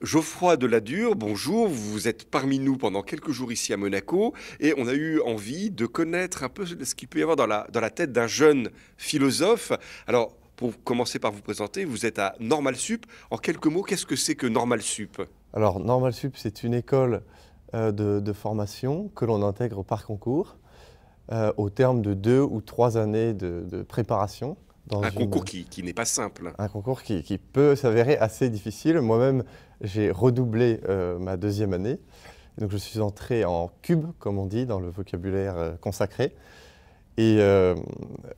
Geoffroy Deladure, bonjour, vous êtes parmi nous pendant quelques jours ici à Monaco et on a eu envie de connaître un peu ce qu'il peut y avoir dans la tête d'un jeune philosophe. Alors, pour commencer par vous présenter, vous êtes à Normal Sup. En quelques mots, qu'est-ce que c'est que Normal Sup? Alors, Normal Sup, c'est une école de formation que l'on intègre par concours au terme de 2 ou 3 années de préparation. Un concours qui n'est pas simple. Un concours qui peut s'avérer assez difficile. Moi-même, j'ai redoublé ma 2e année. Donc, je suis entré en cube, comme on dit, dans le vocabulaire consacré. Et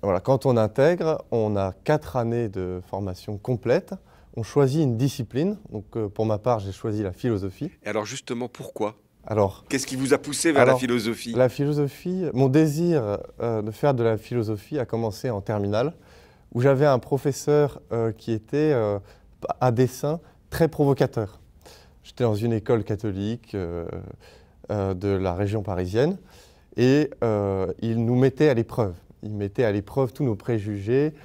voilà, quand on intègre, on a 4 années de formation complète. On choisit une discipline. Donc, pour ma part, j'ai choisi la philosophie. Et alors, justement, pourquoi? Alors, qu'est-ce qui vous a poussé vers la philosophie? La philosophie, mon désir de faire de la philosophie a commencé en terminale, où j'avais un professeur qui était à dessein très provocateur. J'étais dans une école catholique de la région parisienne et il nous mettait à l'épreuve. Il mettait à l'épreuve tous nos préjugés,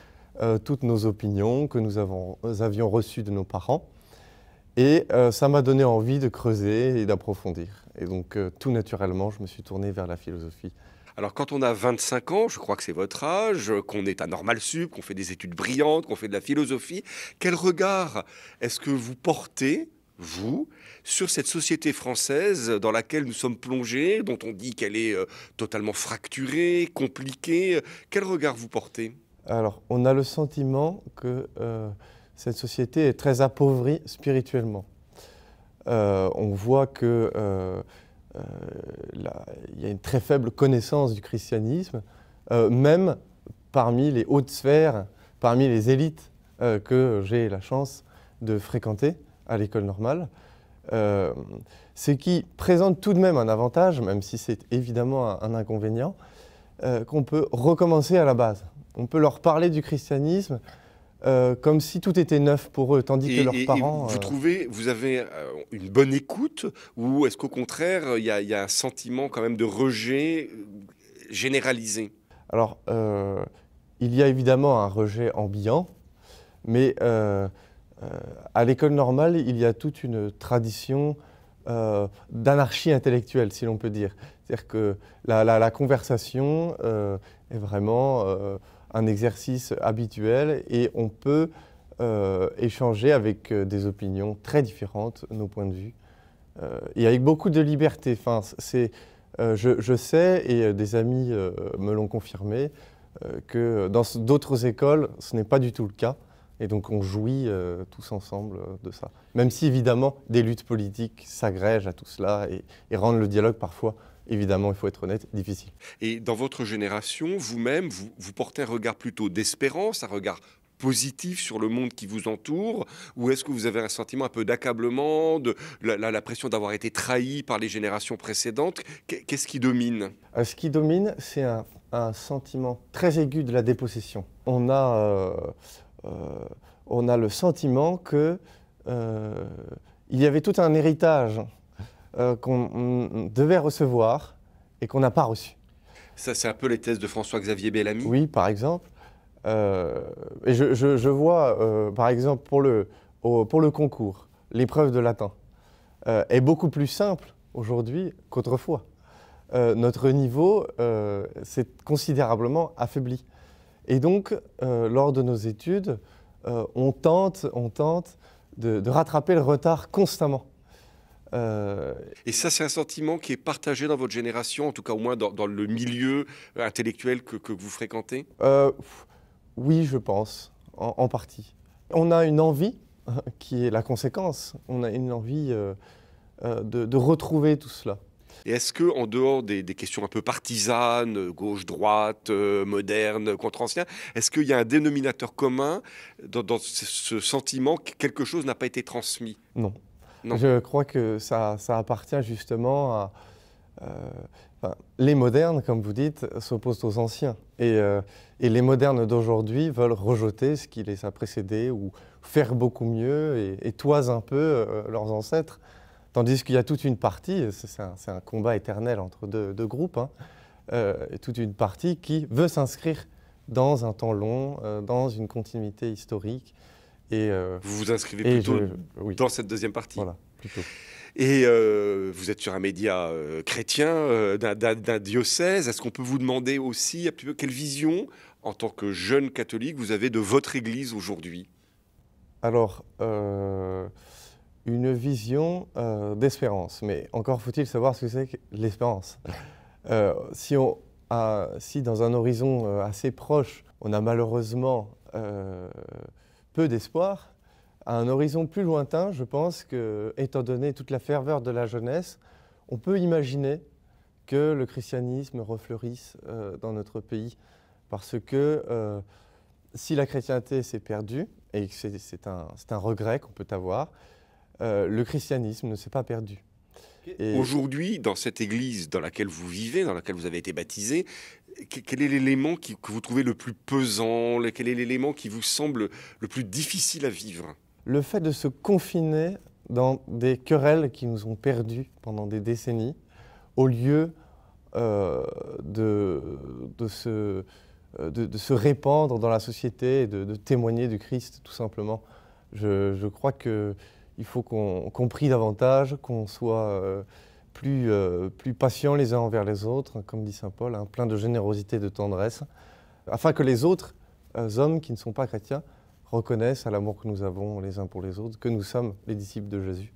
toutes nos opinions que nous avions reçues de nos parents. Et ça m'a donné envie de creuser et d'approfondir. Et donc, tout naturellement, je me suis tourné vers la philosophie. Alors, quand on a 25 ans, je crois que c'est votre âge, qu'on est à Normal Sup, qu'on fait des études brillantes, qu'on fait de la philosophie, quel regard est-ce que vous portez, vous, sur cette société française dans laquelle nous sommes plongés, dont on dit qu'elle est totalement fracturée, compliquée? Quel regard vous portez? Alors, on a le sentiment que cette société est très appauvrie spirituellement. On voit que il y a une très faible connaissance du christianisme, même parmi les hautes sphères, parmi les élites que j'ai la chance de fréquenter à l'école normale. Ce qui présente tout de même un avantage, même si c'est évidemment un inconvénient, qu'on peut recommencer à la base. On peut leur parler du christianisme comme si tout était neuf pour eux, tandis que leurs parents... Vous trouvez, vous avez une bonne écoute, ou est-ce qu'au contraire, il y a un sentiment quand même de rejet généralisé? Alors, il y a évidemment un rejet ambiant, mais à l'école normale, il y a toute une tradition d'anarchie intellectuelle, si l'on peut dire. C'est-à-dire que la conversation est vraiment un exercice habituel et on peut échanger avec des opinions très différentes, nos points de vue, et avec beaucoup de liberté. Enfin, je sais, et des amis me l'ont confirmé, que dans d'autres écoles, ce n'est pas du tout le cas. Et donc on jouit tous ensemble de ça. Même si évidemment des luttes politiques s'agrègent à tout cela et rendent le dialogue parfois, évidemment, il faut être honnête, difficile. Et dans votre génération, vous-même, vous portez un regard plutôt d'espérance, un regard positif sur le monde qui vous entoure, ou est-ce que vous avez un sentiment un peu d'accablement, de l'impression d'avoir été trahi par les générations précédentes? Qu'est-ce qui domine? Ce qui domine, c'est un sentiment très aigu de la dépossession. On a le sentiment qu'il y avait tout un héritage qu'on devait recevoir et qu'on n'a pas reçu. Ça, c'est un peu les thèses de François-Xavier Bellamy? Oui, par exemple. Et je vois, par exemple, pour le concours, l'épreuve de latin est beaucoup plus simple aujourd'hui qu'autrefois. Notre niveau s'est considérablement affaibli. Et donc, lors de nos études, on tente de rattraper le retard constamment. Et ça, c'est un sentiment qui est partagé dans votre génération, en tout cas au moins dans le milieu intellectuel que vous fréquentez? Oui, je pense, en partie. On a une envie qui est la conséquence. On a une envie de retrouver tout cela. Et est-ce que, en dehors des questions un peu partisanes, gauche-droite, moderne, contre-ancien, est-ce qu'il y a un dénominateur commun dans ce sentiment que quelque chose n'a pas été transmis? Non. Non. Je crois que ça appartient justement à... les modernes, comme vous dites, s'opposent aux anciens. Et les modernes d'aujourd'hui veulent rejeter ce qui les a précédés ou faire beaucoup mieux et toisent un peu leurs ancêtres. Tandis qu'il y a toute une partie, c'est un combat éternel entre deux groupes, hein, et toute une partie qui veut s'inscrire dans un temps long, dans une continuité historique. Et, vous vous inscrivez plutôt oui, dans cette deuxième partie. voilà, plutôt. Et vous êtes sur un média chrétien, d'un diocèse. Est-ce qu'on peut vous demander aussi un petit peu quelle vision, en tant que jeune catholique, vous avez de votre Église aujourd'hui? Alors, une vision d'espérance, mais encore faut-il savoir ce que c'est que l'espérance. Si dans un horizon assez proche, on a malheureusement peu d'espoir, à un horizon plus lointain, je pense que, étant donné toute la ferveur de la jeunesse, on peut imaginer que le christianisme refleurisse dans notre pays. Parce que si la chrétienté s'est perdue, et que c'est un regret qu'on peut avoir, le christianisme ne s'est pas perdu. Aujourd'hui, dans cette église dans laquelle vous vivez, dans laquelle vous avez été baptisé, quel est l'élément que vous trouvez le plus pesant? Quel est l'élément qui vous semble le plus difficile à vivre? Le fait de se confiner dans des querelles qui nous ont perdus pendant des décennies, au lieu de se répandre dans la société et de témoigner du Christ, tout simplement. Je crois qu'il faut qu'on prie davantage, qu'on soit plus patients les uns envers les autres, comme dit saint Paul, hein, plein de générosité et de tendresse, afin que les autres hommes qui ne sont pas chrétiens reconnaissent à l'amour que nous avons les uns pour les autres, que nous sommes les disciples de Jésus.